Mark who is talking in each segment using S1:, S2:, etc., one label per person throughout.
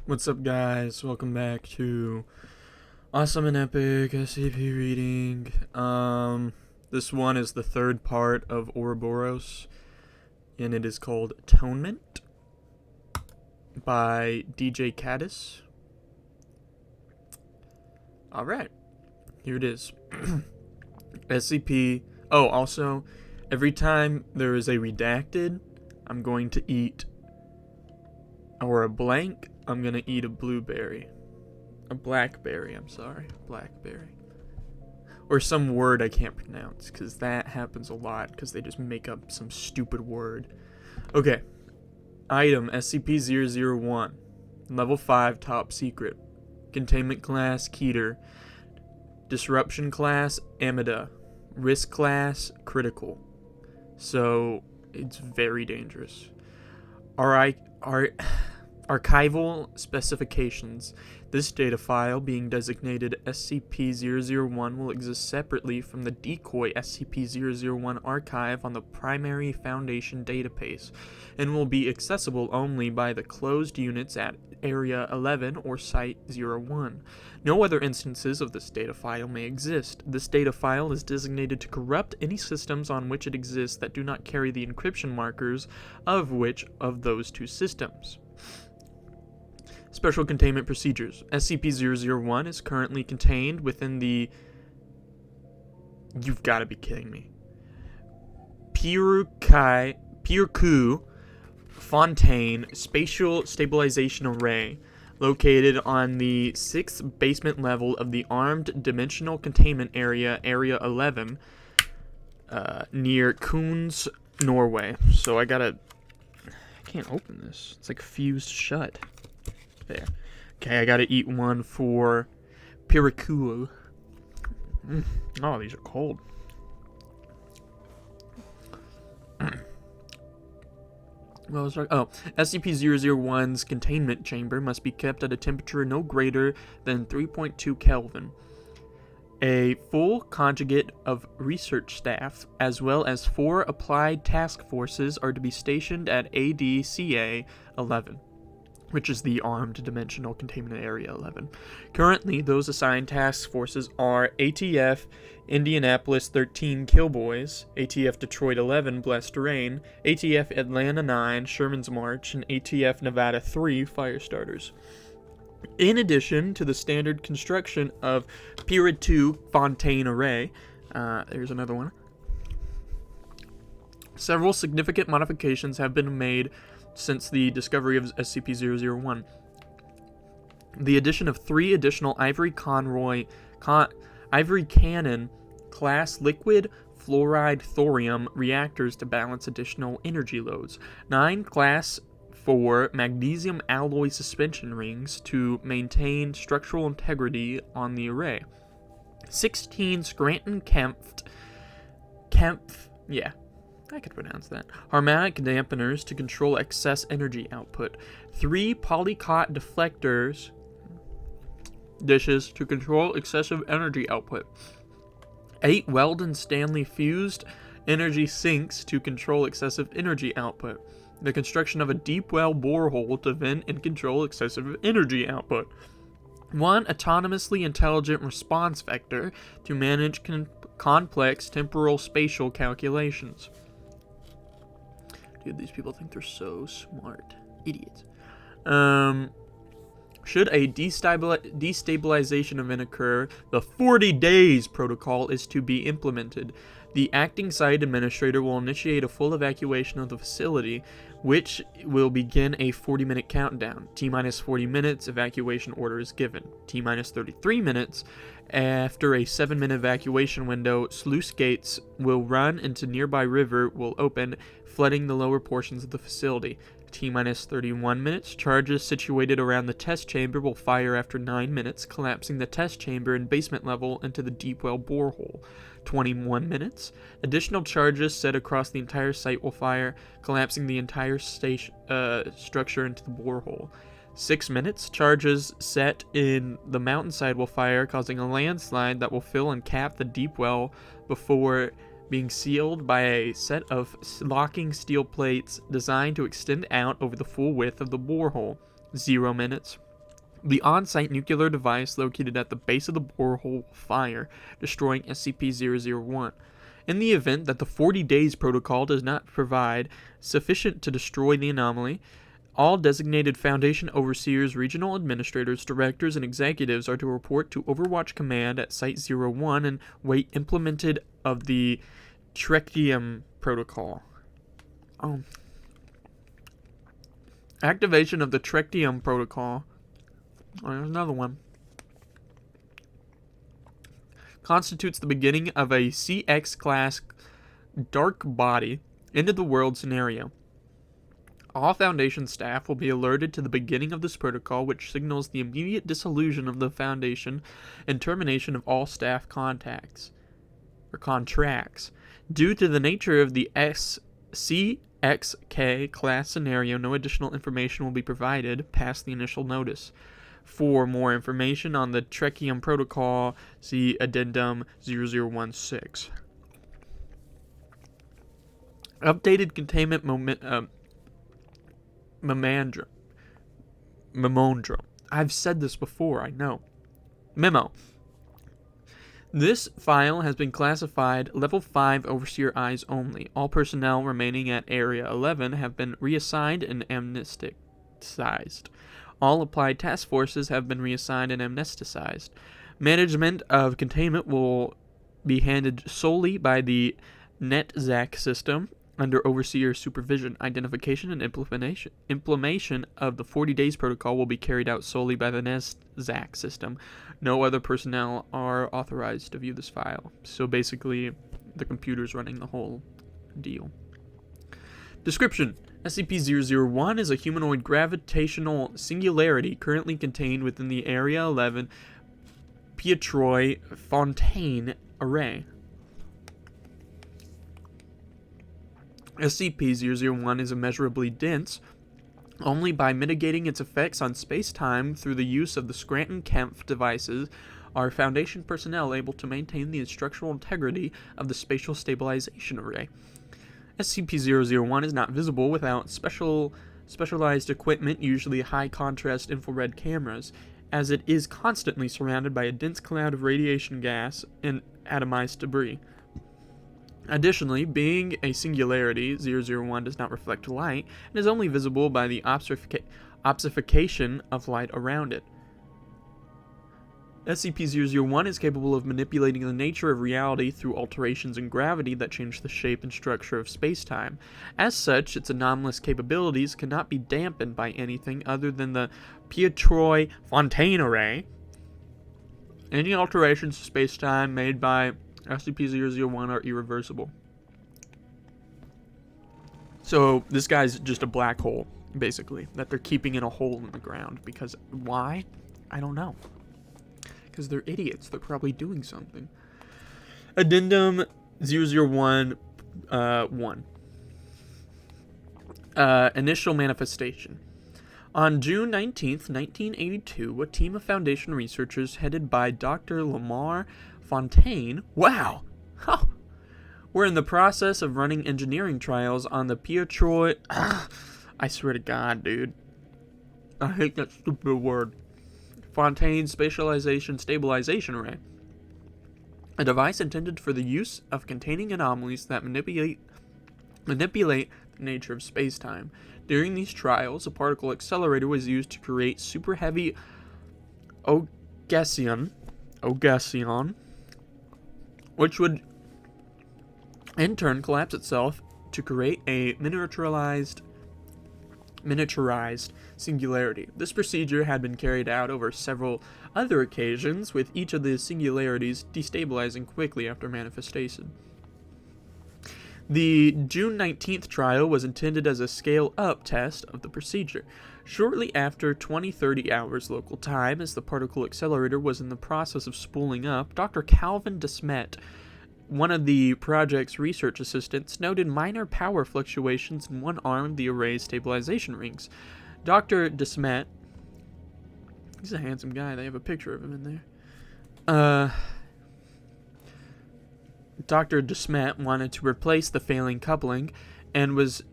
S1: What's up, guys? Welcome back to Awesome and Epic SCP reading. This one is the third part of Ouroboros, and it is called Atonement by DJ Caddis. Alright, here it is. SCP. Oh, also, every time there is a redacted, I'm going to eat, or a blank, I'm gonna eat a blueberry. A blackberry, I'm sorry. Blackberry. Or some word I can't pronounce, because that happens a lot, because they just make up some stupid word. Okay. Item SCP-001. Level 5 top secret. Containment class Keter. Disruption class Amida. Risk class critical. So, it's very dangerous. Archival specifications. This data file, being designated SCP-001, will exist separately from the decoy SCP-001 archive on the primary Foundation database, and will be accessible only by the closed units at Area 11 or Site-01. No other instances of this data file may exist. This data file is designated to corrupt any systems on which it exists that do not carry the encryption markers of which of those two systems. Special Containment Procedures. SCP-001 is currently contained within the... You've got to be kidding me. Pirku Fontaine Spatial Stabilization Array, located on the 6th basement level of the Armed Dimensional Containment Area, Area 11, near Kuhns, Norway. So I can't open this. It's like fused shut. There. Okay, I gotta eat one for Pirikulu. Oh, these are cold. Well, SCP-001's containment chamber must be kept at a temperature no greater than 3.2 Kelvin. A full contingent of research staff, as well as 4 applied task forces, are to be stationed at ADCA 11. Which is the Armed Dimensional Containment Area 11. Currently, those assigned task forces are ATF Indianapolis 13 Killboys, ATF Detroit 11 Blessed Rain, ATF Atlanta 9 Sherman's March, and ATF Nevada 3 Firestarters. In addition to the standard construction of Piratu Fontaine Array, there's another one. Several significant modifications have been made since the discovery of SCP-001. The addition of 3 additional Ivory Cannon class liquid fluoride thorium reactors to balance additional energy loads, 9 class 4 magnesium alloy suspension rings to maintain structural integrity on the array, 16 Scranton Kempf, I could pronounce that. Harmonic dampeners to control excess energy output. 3 polycot deflectors dishes to control excessive energy output. 8 Weldon Stanley fused energy sinks to control excessive energy output. The construction of a deep well borehole to vent and control excessive energy output. 1 autonomously intelligent response vector to manage complex temporal spatial calculations. Dude, these people think they're so smart. Idiots. Should a destabilization event occur, the 40 days protocol is to be implemented. The acting site administrator will initiate a full evacuation of the facility, which will begin a 40-minute countdown. T-minus 40 minutes, evacuation order is given. T-minus 33 minutes, after a 7-minute evacuation window, sluice gates will run into nearby river will open, flooding the lower portions of the facility. T-minus 31 minutes, charges situated around the test chamber will fire after 9 minutes, collapsing the test chamber and basement level into the deep well borehole. 21 minutes, additional charges set across the entire site will fire, collapsing the entire structure into the borehole. 6 minutes, charges set in the mountainside will fire, causing a landslide that will fill and cap the deep well before being sealed by a set of locking steel plates designed to extend out over the full width of the borehole. 0 minutes. The on-site nuclear device located at the base of the borehole will fire, destroying SCP-001. In the event that the 40 days protocol does not provide sufficient to destroy the anomaly, all designated Foundation overseers, regional administrators, directors, and executives are to report to Overwatch Command at Site-01 and wait implemented of the Trechtium Protocol. Activation of the Trechtium Protocol. There's another one. Constitutes the beginning of a CX-class dark body into the world scenario. All Foundation staff will be alerted to the beginning of this protocol, which signals the immediate dissolution of the Foundation and termination of all staff contracts. Due to the nature of the CXK class scenario, no additional information will be provided past the initial notice. For more information on the Trechtium Protocol, see Addendum 0016. Updated containment memorandum. I've said this before, I know. Memo. This file has been classified Level 5 Overseer Eyes only. All personnel remaining at Area 11 have been reassigned and amnesticized. All applied task forces have been reassigned and amnesticized. Management of containment will be handled solely by the NetZac system under Overseer supervision. Identification and implementation of the 40 days protocol will be carried out solely by the NetZac system. No other personnel are authorized to view this file. So basically, the computer's running the whole deal. Description. SCP-001 is a humanoid gravitational singularity currently contained within the Area 11 Pietroy Fontaine Array. SCP-001 is immeasurably dense only by mitigating its effects on space-time through the use of the Scranton-Kempf devices. Are Foundation personnel able to maintain the structural integrity of the spatial stabilization array? SCP-001 is not visible without specialized equipment, usually high-contrast infrared cameras, as it is constantly surrounded by a dense cloud of radiation gas and atomized debris. Additionally, being a singularity, 001 does not reflect light and is only visible by the obfuscation of light around it. SCP-001 is capable of manipulating the nature of reality through alterations in gravity that change the shape and structure of space-time. As such, its anomalous capabilities cannot be dampened by anything other than the Pietroy Fontaine Array. Any alterations to space-time made by SCP-001 are irreversible. So, this guy's just a black hole, basically, that they're keeping in a hole in the ground. Because, why? I don't know. Because they're idiots. They're probably doing something. Addendum 001 1. Initial manifestation. On June 19th, 1982, a team of Foundation researchers headed by Dr. Lamar Fontaine, were in the process of running engineering trials on the Pietroy... I swear to God, dude. I hate that stupid word. Fontaine Spatialization Stabilization Array. A device intended for the use of containing anomalies that manipulate the nature of space-time. During these trials, a particle accelerator was used to create super heavy Ogasian, which would in turn collapse itself to create a miniaturized singularity. This procedure had been carried out over several other occasions, with each of the singularities destabilizing quickly after manifestation. The June 19th trial was intended as a scale-up test of the procedure. Shortly after 20-30 hours local time, as the particle accelerator was in the process of spooling up, Dr. Calvin DeSmet, one of the project's research assistants, noted minor power fluctuations in one arm of the array's stabilization rings. Dr. DeSmet, he's a handsome guy, they have a picture of him in there. Dr. DeSmet wanted to replace the failing coupling and was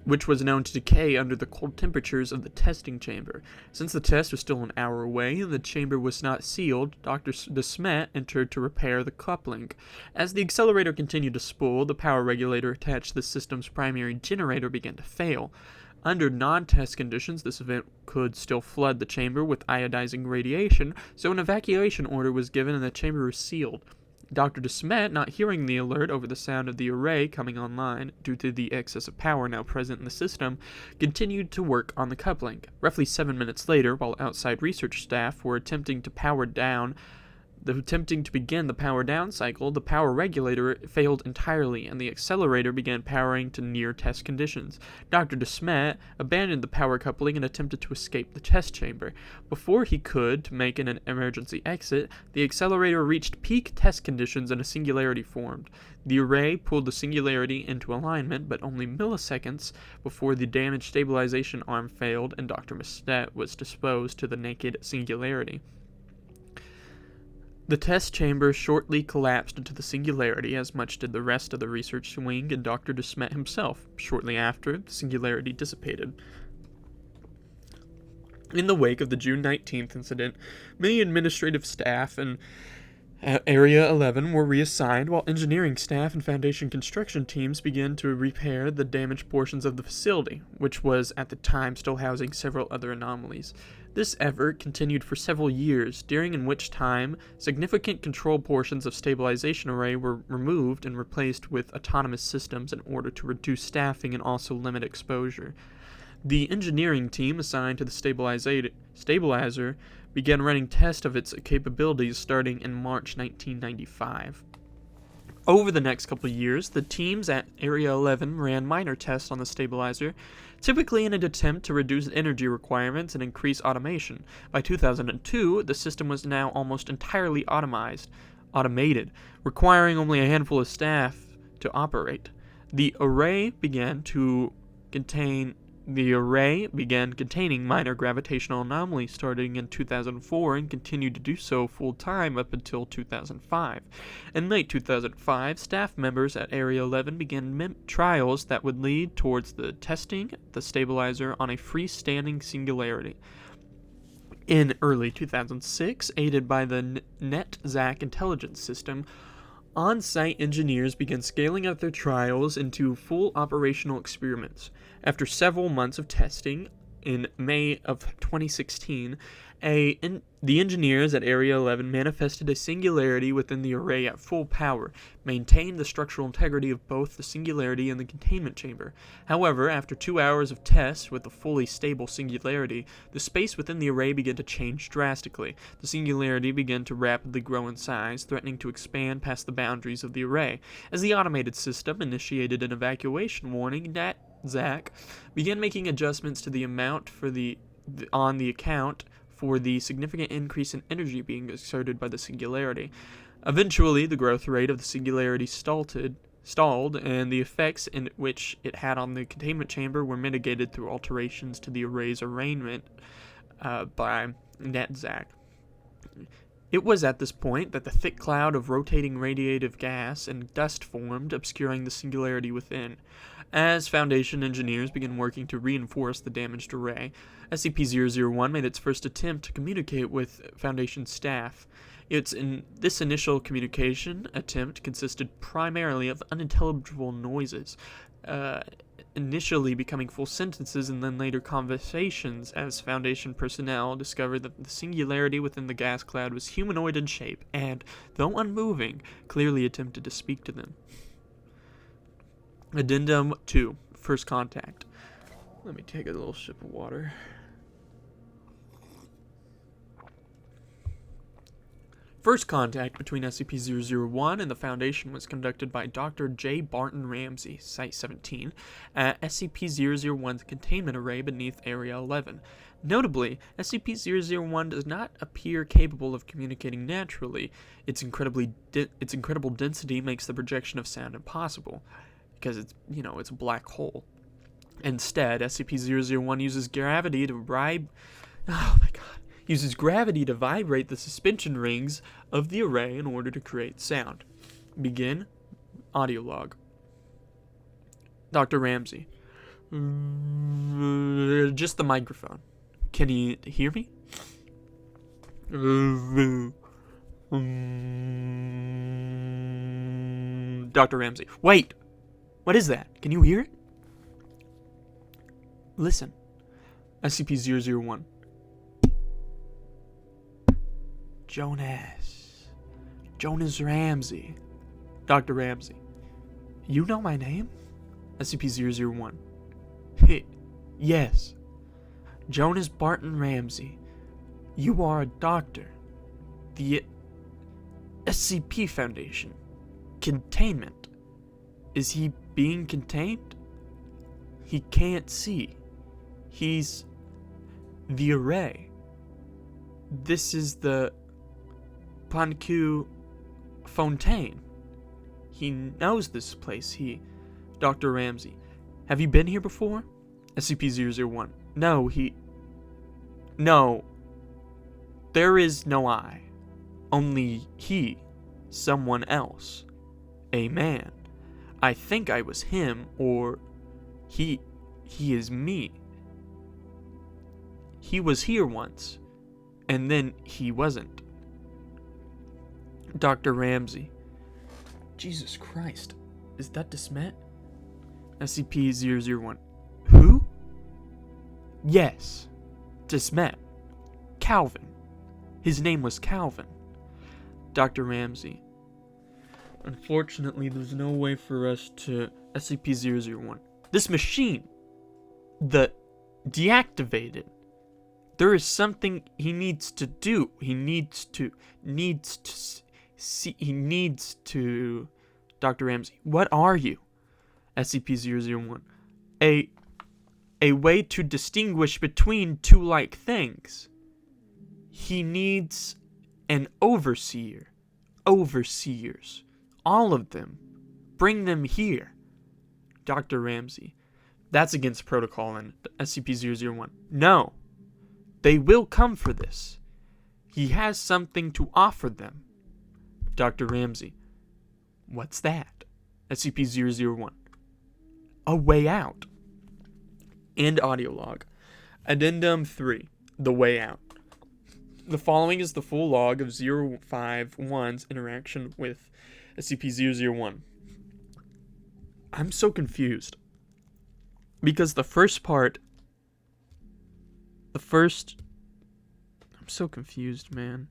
S1: which was known to decay under the cold temperatures of the testing chamber. Since the test was still an hour away and the chamber was not sealed, Dr. De Smet entered to repair the coupling. As the accelerator continued to spool, the power regulator attached to the system's primary generator began to fail. Under non-test conditions, this event could still flood the chamber with ionizing radiation, so an evacuation order was given and the chamber was sealed. Dr. De Smet, not hearing the alert over the sound of the array coming online due to the excess of power now present in the system, continued to work on the coupling. Roughly 7 minutes later, while outside research staff were attempting to begin the power down cycle, the power regulator failed entirely and the accelerator began powering to near test conditions. Dr. De Smet abandoned the power coupling and attempted to escape the test chamber. Before he could make an emergency exit, the accelerator reached peak test conditions and a singularity formed. The array pulled the singularity into alignment, but only milliseconds before the damaged stabilization arm failed and Dr. Mestet was disposed to the naked singularity. The test chamber shortly collapsed into the singularity, as much did the rest of the research wing and Dr. De Smet himself. Shortly after, the singularity dissipated. In the wake of the June 19th incident, many administrative staff and Area 11 were reassigned, while engineering staff and Foundation construction teams began to repair the damaged portions of the facility, which was at the time still housing several other anomalies. This effort continued for several years, during which time significant control portions of stabilization array were removed and replaced with autonomous systems in order to reduce staffing and also limit exposure. The engineering team assigned to the stabilizer began running tests of its capabilities starting in March 1995. Over the next couple of years, the teams at Area 11 ran minor tests on the stabilizer, typically in an attempt to reduce energy requirements and increase automation. By 2002, the system was now almost entirely automated, requiring only a handful of staff to operate. The array began containing minor gravitational anomalies starting in 2004 and continued to do so full-time up until 2005. In late 2005, staff members at Area 11 began trials that would lead towards the testing the stabilizer on a freestanding singularity. In early 2006, aided by the NetZac intelligence system, on-site engineers began scaling up their trials into full operational experiments. After several months of testing, in May of 2016, the engineers at Area 11 manifested a singularity within the array at full power, maintained the structural integrity of both the singularity and the containment chamber. However, after 2 hours of tests with a fully stable singularity, the space within the array began to change drastically. The singularity began to rapidly grow in size, threatening to expand past the boundaries of the array. As the automated system initiated an evacuation warning, NetZac began making adjustments to the amount on the account for the significant increase in energy being exerted by the singularity. Eventually, the growth rate of the singularity stalled, and the effects in which it had on the containment chamber were mitigated through alterations to the array's arrangement by NetZac. It was at this point that the thick cloud of rotating radiative gas and dust formed, obscuring the singularity within. As Foundation engineers began working to reinforce the damaged array, SCP-001 made its first attempt to communicate with Foundation staff. This initial communication attempt consisted primarily of unintelligible noises, initially becoming full sentences and then later conversations, as Foundation personnel discovered that the singularity within the gas cloud was humanoid in shape and, though unmoving, clearly attempted to speak to them. Addendum 2. First Contact. Let me take a little sip of water. First contact between SCP-001 and the Foundation was conducted by Dr. J. Barton Ramsey, Site-17, at SCP-001's containment array beneath Area 11. Notably, SCP-001 does not appear capable of communicating naturally. Its incredible density makes the projection of sound impossible, because it's a black hole. Instead, SCP-001 uses gravity to vibrate the suspension rings of the array in order to create sound. Begin audio log. Dr. Ramsey. Just the microphone. Can you hear me? Dr. Ramsey. Wait! What is that? Can you hear it? Listen. SCP-001. Jonas Ramsey. Dr. Ramsey. You know my name? SCP-001. Yes. Jonas Barton Ramsey. You are a doctor. The SCP Foundation. Containment. Is he being contained? He can't see. He's the array. This is the Panku Fontaine. He knows this place. Dr. Ramsey. Have you been here before? SCP-001. No. There is no I. Only he. Someone else. A man. I think I was him, or he is me. He was here once, and then he wasn't. Dr. Ramsey. Jesus Christ. Is that Desmet? SCP-001. Who? Yes. Desmet. Calvin. His name was Calvin. Dr. Ramsey. Unfortunately, there's no way for us to... SCP-001. This machine. The deactivated. There is something he needs to do. He needs to see. Dr. Ramsey. What are you? SCP-001. A way to distinguish between two like things. He needs an overseer. Overseers. All of them. Bring them here. Dr. Ramsey. That's against protocol and SCP-001. No. They will come for this. He has something to offer them. Dr. Ramsey. What's that? SCP-001. A way out. End audio log. Addendum 3. The way out. The following is the full log of 051's interaction with SCP-001. I'm so confused. Because I'm so confused, man.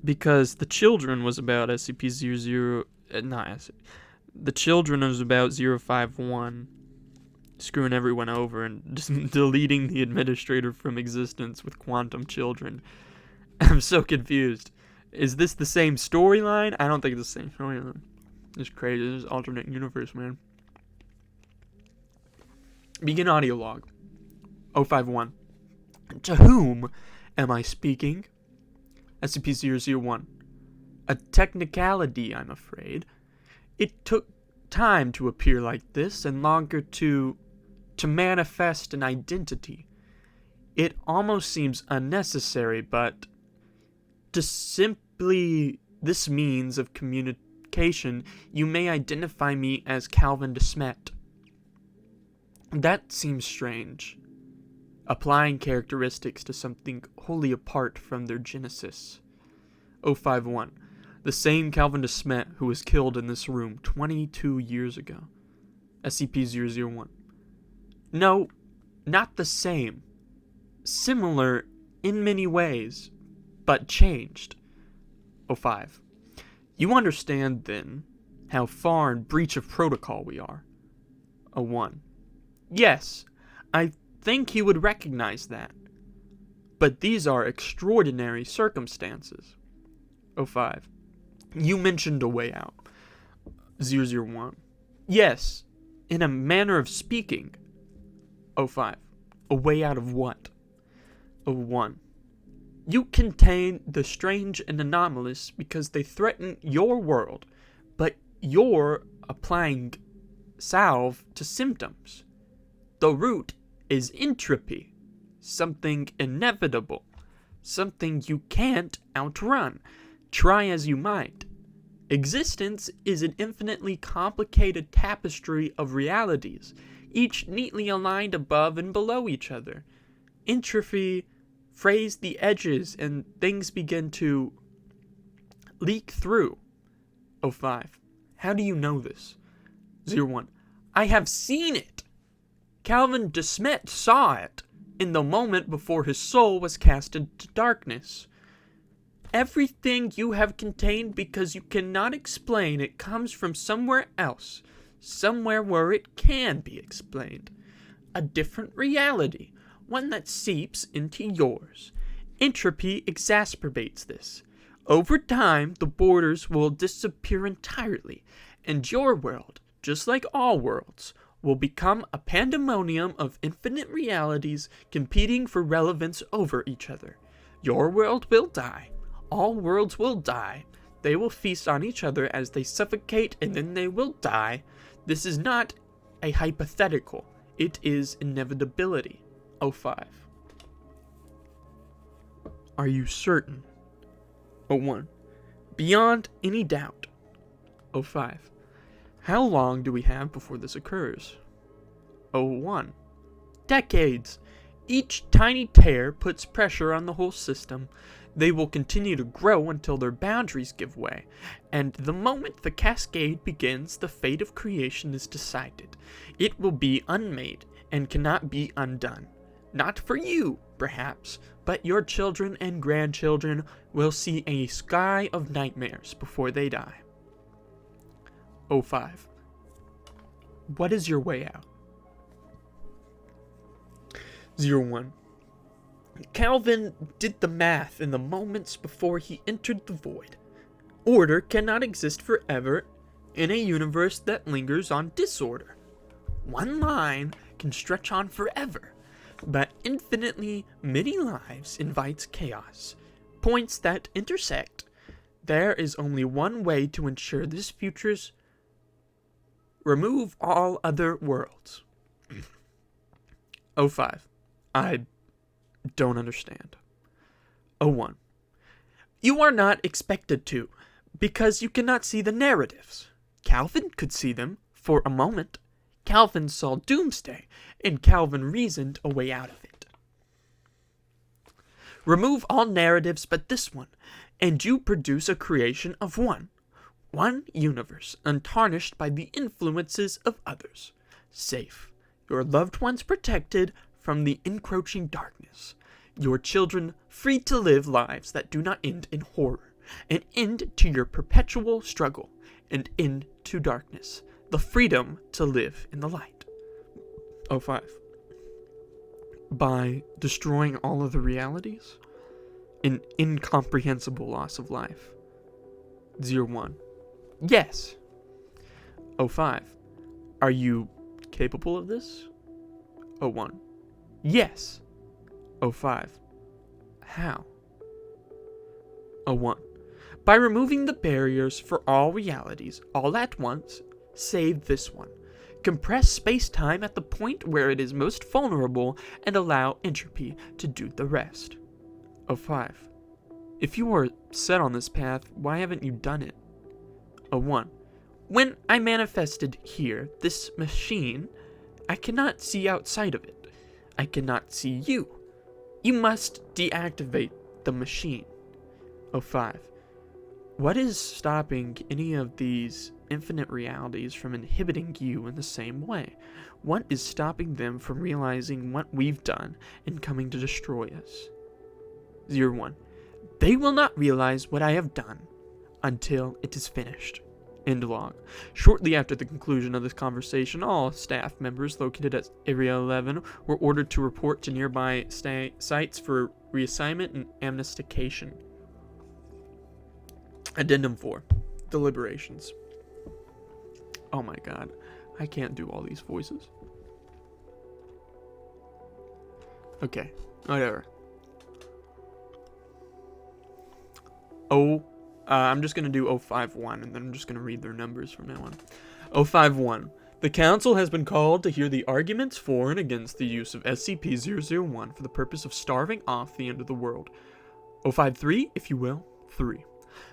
S1: Because the children was about SCP-00... The children was about 051 screwing everyone over and just deleting the administrator from existence with quantum children. I'm so confused. Is this the same storyline? I don't think it's the same storyline. It's crazy. This is alternate universe, man. Begin audio log. 051. To whom am I speaking? SCP-001. A technicality, I'm afraid. It took time to appear like this and longer to manifest an identity. It almost seems unnecessary, but to simply this means of communication, you may identify me as Calvin Desmet. That seems strange. Applying characteristics to something wholly apart from their genesis. 051. The same Calvin Desmet who was killed in this room 22 years ago. SCP-001. No, not the same. Similar in many ways, but changed. 05. You understand, then, how far in breach of protocol we are. 01. Yes, I think he would recognize that. But these are extraordinary circumstances. 05. You mentioned a way out. 001. Yes, in a manner of speaking. 05. A way out of what? 01. You contain the strange and anomalous because they threaten your world, but you're applying salve to symptoms. The root is entropy, something inevitable, something you can't outrun, try as you might. Existence is an infinitely complicated tapestry of realities, each neatly aligned above and below each other. Entropy frays the edges and things begin to leak through. 05. How do you know this? 01. I have seen it. Calvin de Smet saw it in the moment before his soul was cast into darkness. Everything you have contained because you cannot explain it comes from somewhere else, somewhere where it can be explained. A different reality, one that seeps into yours. Entropy exacerbates this. Over time, the borders will disappear entirely, and your world, just like all worlds, will become a pandemonium of infinite realities competing for relevance over each other. Your world will die. All worlds will die. They will feast on each other as they suffocate, and then they will die. This is not a hypothetical. It is inevitability. 05. Are you certain? 01. Beyond any doubt. 05. How long do we have before this occurs? 01. Decades. Each tiny tear puts pressure on the whole system. They will continue to grow until their boundaries give way, and the moment the cascade begins, the fate of creation is decided. It will be unmade and cannot be undone. Not for you, perhaps, but your children and grandchildren will see a sky of nightmares before they die. 05. What is your way out? 01. Calvin did the math in the moments before he entered the void. Order cannot exist forever in a universe that lingers on disorder. One line can stretch on forever, but infinitely many lives invites chaos. Points that intersect. There is only one way to ensure this future's remove all other worlds. 05. I don't understand. 01. You are not expected to, because you cannot see the narratives. Calvin could see them for a moment. Calvin saw doomsday, and Calvin reasoned a way out of it. Remove all narratives but this one, and you produce a creation of one. One universe, untarnished by the influences of others. Safe. Your loved ones protected from the encroaching darkness. Your children free to live lives that do not end in horror. An end to your perpetual struggle. An end to darkness. The freedom to live in the light. 05. By destroying all of the realities? An incomprehensible loss of life. 01. Yes. 05. Are you capable of this? 01. Yes. 05. How? 01. By removing the barriers for all realities all at once, save this one. Compress space-time at the point where it is most vulnerable and allow entropy to do the rest. 05. If you are set on this path, why haven't you done it? 01. When I manifested here, this machine, I cannot see outside of it. I cannot see you. You must deactivate the machine. 05. What is stopping any of these infinite realities from inhibiting you in the same way? What is stopping them from realizing what we've done and coming to destroy us? 01. They will not realize what I have done until it is finished. End log. Shortly after the conclusion of this conversation, all staff members located at Area 11 were ordered to report to nearby sites for reassignment and amnestication. Addendum 4. Deliberations. Oh my god. I can't do all these voices. Okay. Whatever. I'm just going to do 051, and then I'm just going to read their numbers from now on. 051. The Council has been called to hear the arguments for and against the use of SCP-001 for the purpose of starving off the end of the world. 053, if you will. 3.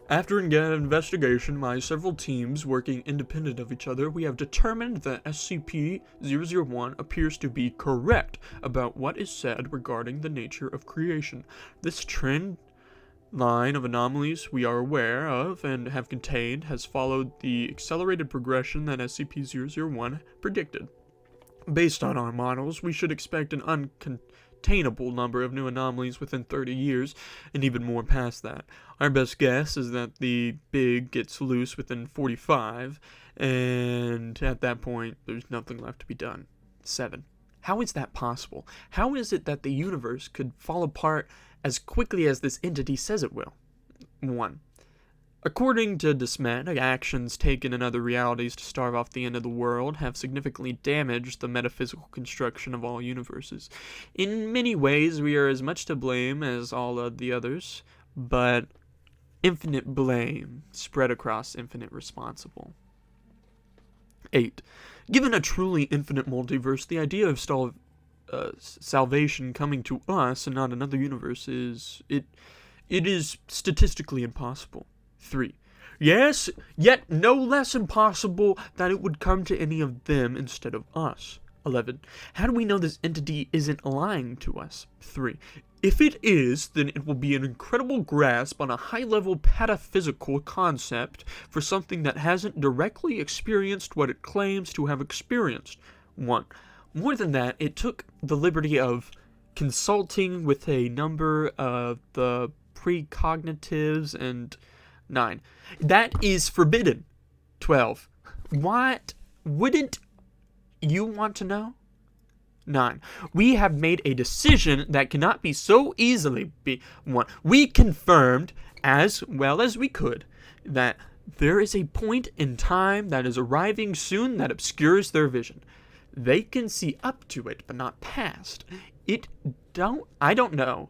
S1: After an investigation by several teams working independent of each other, we have determined that SCP-001 appears to be correct about what is said regarding the nature of creation. This trend line of anomalies we are aware of and have contained has followed the accelerated progression that SCP-001 predicted. Based on our models, we should expect an uncontainable number of new anomalies within 30 years, and even more past that. Our best guess is that the big gets loose within 45, and at that point, there's nothing left to be done. 7. How is that possible? How is it that the universe could fall apart as quickly as this entity says it will? 1. According to Desmet, actions taken in other realities to starve off the end of the world have significantly damaged the metaphysical construction of all universes. In many ways, we are as much to blame as all of the others, but infinite blame spread across infinite responsible. 8. Given a truly infinite multiverse, the idea of salvation coming to us and not another universe is statistically impossible. 3. Yes, yet no less impossible that it would come to any of them instead of us. 11. How do we know this entity isn't lying to us? 3. If it is, then it will be an incredible grasp on a high-level pataphysical concept for something that hasn't directly experienced what it claims to have experienced. 1. More than that, it took the liberty of consulting with a number of the precognitives and 9. That is forbidden. 12. What? Wouldn't you want to know? 9. We have made a decision that cannot be so easily be won. We confirmed, as well as we could, that there is a point in time that is arriving soon that obscures their vision. They can see up to it, but not past. I don't know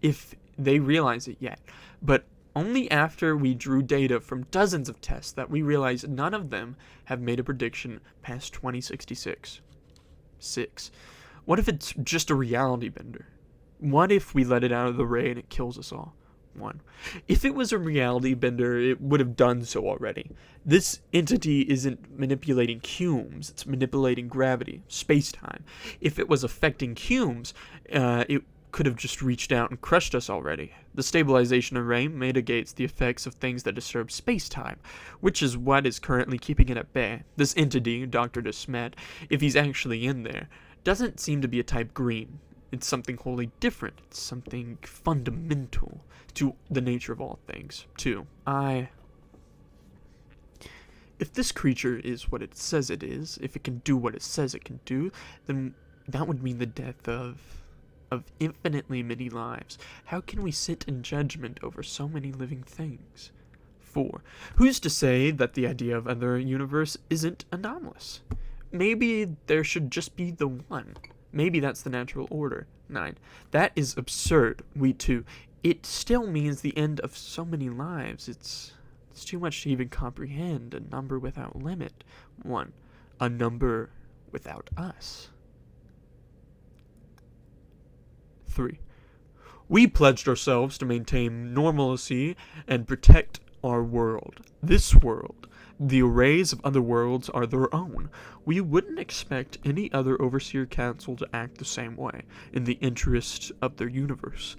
S1: if they realize it yet, but only after we drew data from dozens of tests that we realized none of them have made a prediction past 2066. 6. What if it's just a reality bender? What if we let it out of the ray and it kills us all? 1. If it was a reality bender, it would have done so already. This entity isn't manipulating cumes, it's manipulating gravity, space-time. If it was affecting cumes, it could have just reached out and crushed us already. The stabilization array mitigates the effects of things that disturb space-time, which is what is currently keeping it at bay. This entity, Dr. Desmet, if he's actually in there, doesn't seem to be a type green. It's something wholly different. It's something fundamental to the nature of all things. 2. If this creature is what it says it is, if it can do what it says it can do, then that would mean the death of infinitely many lives. How can we sit in judgment over so many living things? 4. Who's to say that the idea of other universe isn't anomalous? Maybe there should just be the one. Maybe that's the natural order. 9. That is absurd. It still means the end of so many lives. It's too much to even comprehend. A number without limit. 1. A number without us. 3. We pledged ourselves to maintain normalcy and protect our world. This world. The arrays of other worlds are their own. We wouldn't expect any other Overseer Council to act the same way, in the interest of their universe.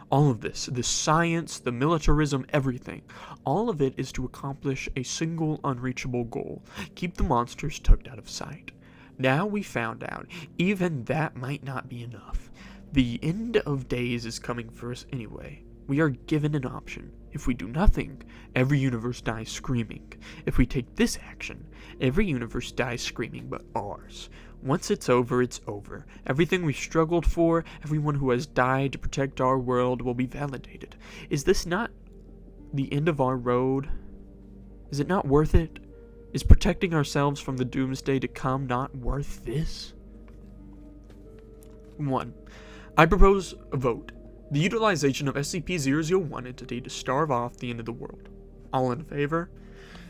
S1: All of this, the science, the militarism, everything, all of it is to accomplish a single unreachable goal: keep the monsters tucked out of sight. Now we found out, even that might not be enough. The end of days is coming for us anyway. We are given an option. If we do nothing, every universe dies screaming. If we take this action, every universe dies screaming but ours. Once it's over, it's over. Everything we struggled for, everyone who has died to protect our world will be validated. Is this not the end of our road? Is it not worth it? Is protecting ourselves from the doomsday to come not worth this? 1. I propose a vote. The utilization of SCP-001 entity to starve off the end of the world. All in favor?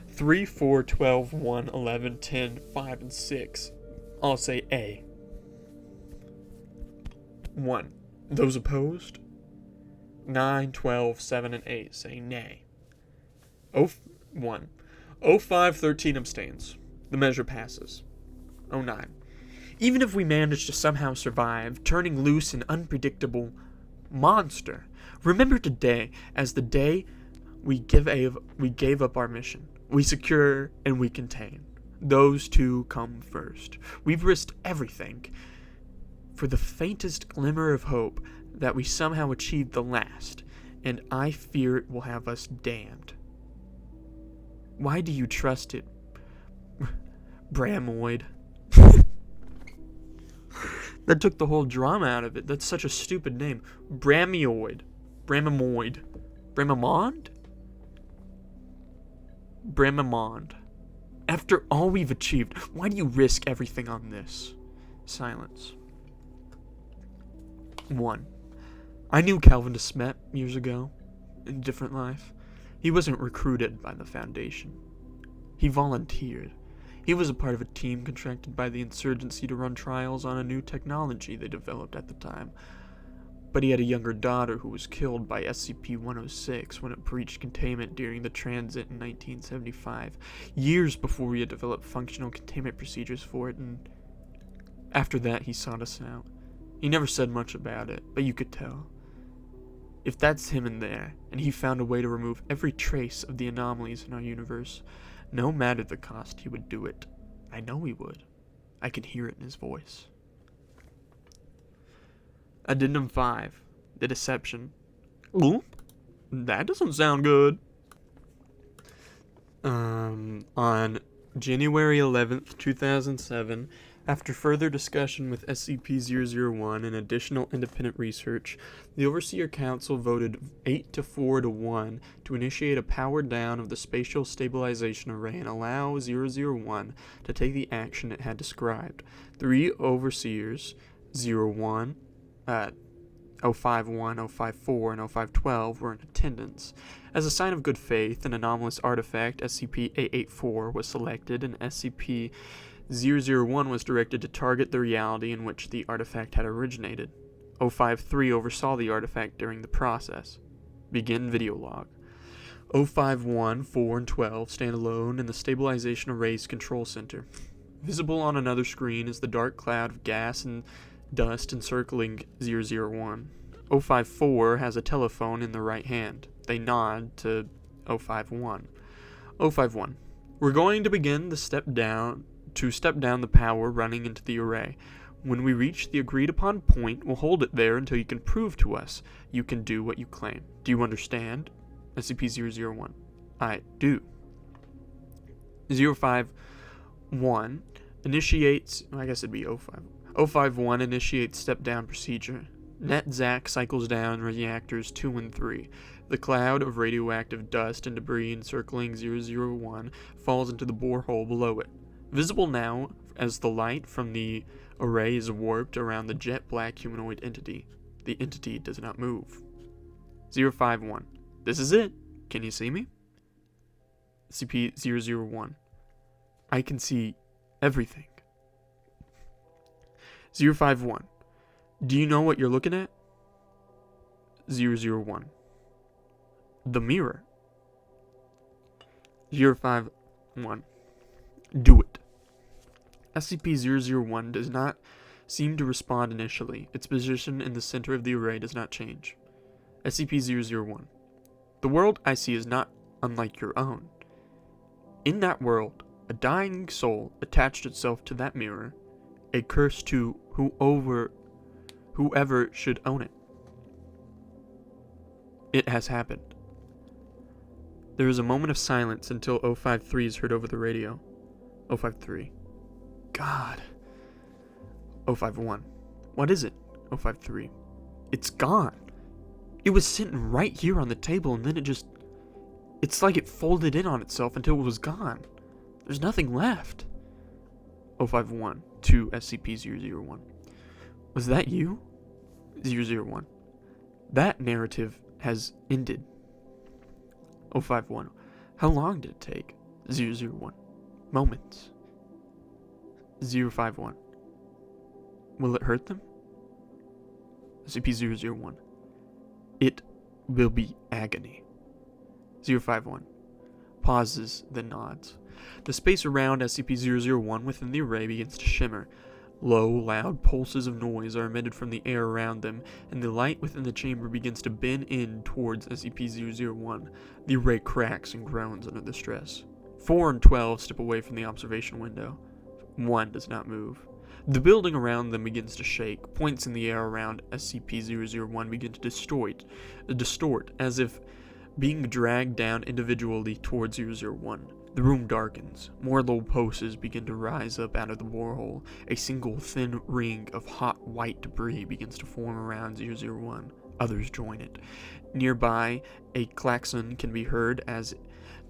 S1: 3, 4, 12, 1, 11, 10, 5, and 6. I'll say A. 1. Those opposed? 9, 12, 7, and 8 say nay. 01. 05, 13 abstains. The measure passes. 09. Even if we manage to somehow survive, turning loose an unpredictable monster, remember today as the day we gave up our mission. We secure and we contain. Those two come first. We've risked everything for the faintest glimmer of hope that we somehow achieved the last, and I fear it will have us damned. Why do you trust it, Bramoid? That took the whole drama out of it. That's such a stupid name. Bramioid. Bramamond? Bramamond. After all we've achieved, why do you risk everything on this? Silence. 1. I knew Calvin DeSmet years ago, in a different life. He wasn't recruited by the Foundation. He volunteered. He was a part of a team contracted by the insurgency to run trials on a new technology they developed at the time. But he had a younger daughter who was killed by SCP-006 when it breached containment during the transit in 1975, years before we had developed functional containment procedures for it, and after that he sought us out. He never said much about it, but you could tell. If that's him in there, and he found a way to remove every trace of the anomalies in our universe, no matter the cost, he would do it. I know he would. I can hear it in his voice. Addendum 5. The Deception. Ooh, that doesn't sound good. On January 11th, 2007, after further discussion with SCP-001 and additional independent research, the Overseer Council voted 8-4-1 to initiate a power down of the Spatial Stabilization Array and allow 001 to take the action it had described. 3 Overseers, 01, 051, 054, and 0512 were in attendance. As a sign of good faith, an anomalous artifact, SCP-884, was selected, and SCP-001 was directed to target the reality in which the artifact had originated. 053 oversaw the artifact during the process. Begin video log. 051, 4, and 12 stand alone in the Stabilization Array's control center. Visible on another screen is the dark cloud of gas and dust encircling 001. 054 has a telephone in the right hand. They nod to 051. 051. We're going to begin to step down the power running into the array. When we reach the agreed upon point, we'll hold it there until you can prove to us you can do what you claim. Do you understand? SCP-001. I do. 051 initiates, I guess it'd be 05. 051 initiates step-down procedure. NetZac cycles down reactors 2 and 3. The cloud of radioactive dust and debris encircling 001 falls into the borehole below it. Visible now as the light from the array is warped around the jet-black humanoid entity. The entity does not move. 051. This is it. Can you see me? SCP-001. I can see everything. 051. Do you know what you're looking at? 001. The mirror. 051. Do it. SCP-001 does not seem to respond initially. Its position in the center of the array does not change. SCP-001. The world I see is not unlike your own. In that world, a dying soul attached itself to that mirror, a curse to whoever should own it. It has happened. There is a moment of silence until 053 is heard over the radio. 053. God. 051. What is it? 053. It's gone. It was sitting right here on the table and then it's like it folded in on itself until it was gone. There's nothing left. 051 to SCP-001. Was that you? 001. That narrative has ended. 051. How long did it take? 001. Moments. 051. Will it hurt them? SCP-001. It will be agony. 051. Pauses, then nods. The space around SCP-001 within the array begins to shimmer. Low, loud pulses of noise are emitted from the air around them, and the light within the chamber begins to bend in towards SCP-001. The array cracks and groans under the stress. 4 and 12 step away from the observation window. 1 does not move. The building around them begins to shake. Points in the air around SCP-001 begin to distort, as if being dragged down individually towards 001. The room darkens. More low pulses begin to rise up out of the borehole. A single thin ring of hot white debris begins to form around 001. Others join it. Nearby, a klaxon can be heard as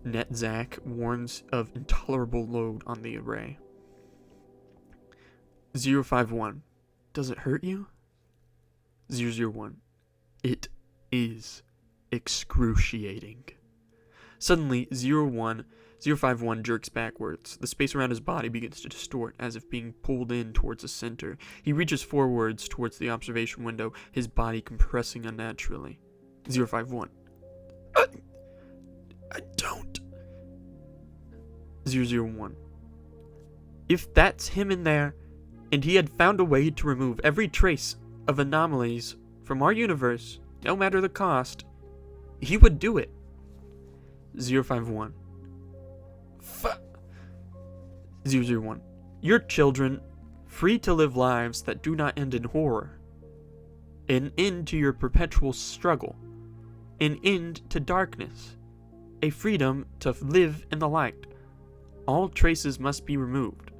S1: Netzach warns of intolerable load on the array. 051. Does it hurt you? 001. It is excruciating. Suddenly, 051 jerks backwards. The space around his body begins to distort, as if being pulled in towards the center. He reaches forwards towards the observation window, his body compressing unnaturally. 051. I don't. 001. If that's him in there, and he had found a way to remove every trace of anomalies from our universe, no matter the cost, he would do it. 051. 001. Your children, free to live lives that do not end in horror. An end to your perpetual struggle. An end to darkness. A freedom to live in the light. All traces must be removed.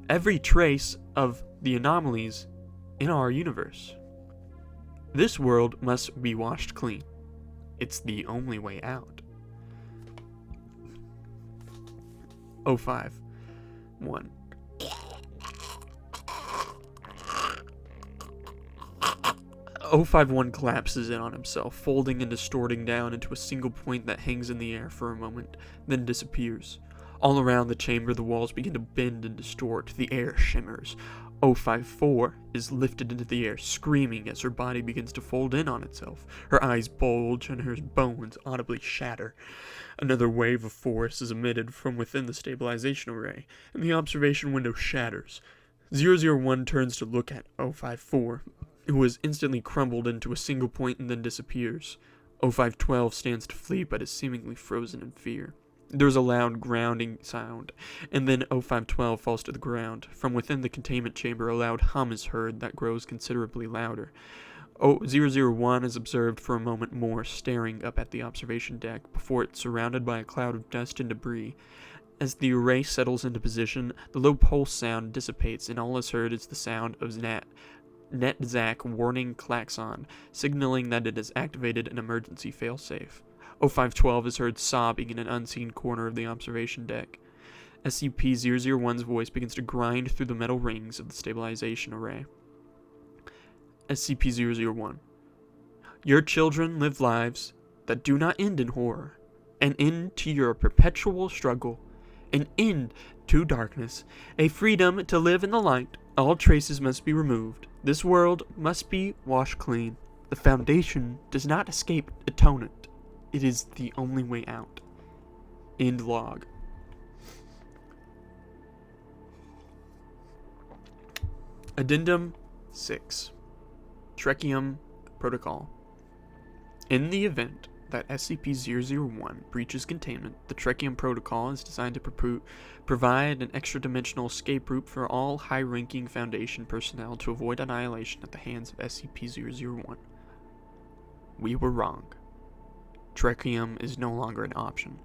S1: Every trace of the anomalies in our universe. This world must be washed clean. It's the only way out. 051. O51 collapses in on himself, folding and distorting down into a single point that hangs in the air for a moment, then disappears. All around the chamber, the walls begin to bend and distort. The air shimmers. 054 is lifted into the air, screaming as her body begins to fold in on itself. Her eyes bulge and her bones audibly shatter. Another wave of force is emitted from within the stabilization array, and the observation window shatters. 001 turns to look at 054, who is instantly crumbled into a single point and then disappears. 0512 stands to flee, but is seemingly frozen in fear. There is a loud grounding sound, and then 0512 falls to the ground. From within the containment chamber, a loud hum is heard that grows considerably louder. 001 is observed for a moment more, staring up at the observation deck, before it's surrounded by a cloud of dust and debris. As the array settles into position, the low pulse sound dissipates, and all is heard is the sound of Netzach warning klaxon, signaling that it has activated an emergency failsafe. 0512 is heard sobbing in an unseen corner of the observation deck. SCP-001's voice begins to grind through the metal rings of the stabilization array. SCP-001. Your children live lives that do not end in horror, an end to your perpetual struggle, an end to darkness, a freedom to live in the light. All traces must be removed. This world must be washed clean. The Foundation does not escape atonement. It is the only way out. End log. Addendum 6. Trechium Protocol. In the event that SCP-001 breaches containment, the Trechium Protocol is designed to provide an extra-dimensional escape route for all high-ranking Foundation personnel to avoid annihilation at the hands of SCP-001. We were wrong. Trechium is no longer an option.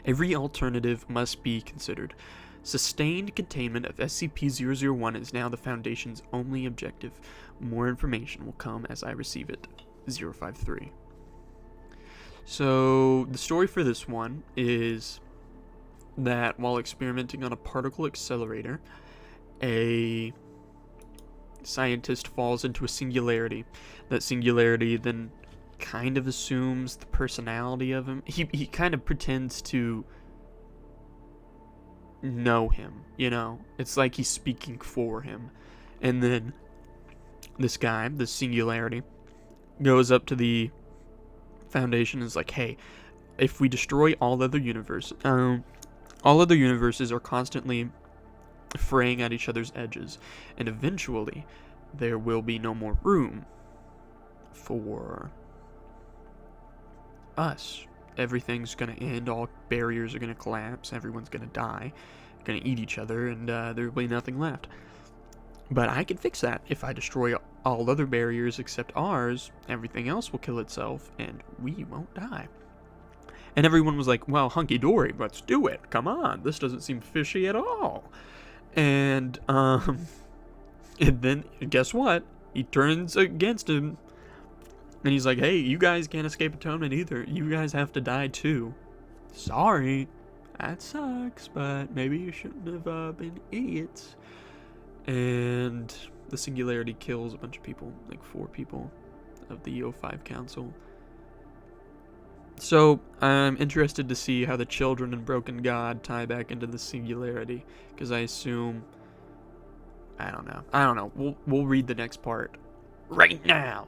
S1: Every alternative must be considered. Sustained containment of SCP-001 is now the Foundation's only objective. More information will come as I receive it. 053. So, the story for this one is that while experimenting on a particle accelerator, a scientist falls into a singularity. That singularity then kind of assumes the personality of him. He kind of pretends to know him, you know? It's like he's speaking for him. And then this guy, the singularity, goes up to the Foundation is like, hey, if we destroy all other universes are constantly fraying at each other's edges, and eventually there will be no more room for us. Everything's gonna end, all barriers are gonna collapse, everyone's gonna die, gonna eat each other, and there will be nothing left. But I can fix that. If I destroy all other barriers except ours, everything else will kill itself, and we won't die. And everyone was like, well, hunky-dory, let's do it. Come on, this doesn't seem fishy at all. And then, guess what? He turns against him, and he's like, hey, you guys can't escape Atonement either. You guys have to die too. Sorry, that sucks, but maybe you shouldn't have been idiots. And the Singularity kills a bunch of people, like 4 people of the O5 Council. So, I'm interested to see how the Children and Broken God tie back into the Singularity, because I assume... I don't know. We'll read the next part. Right now!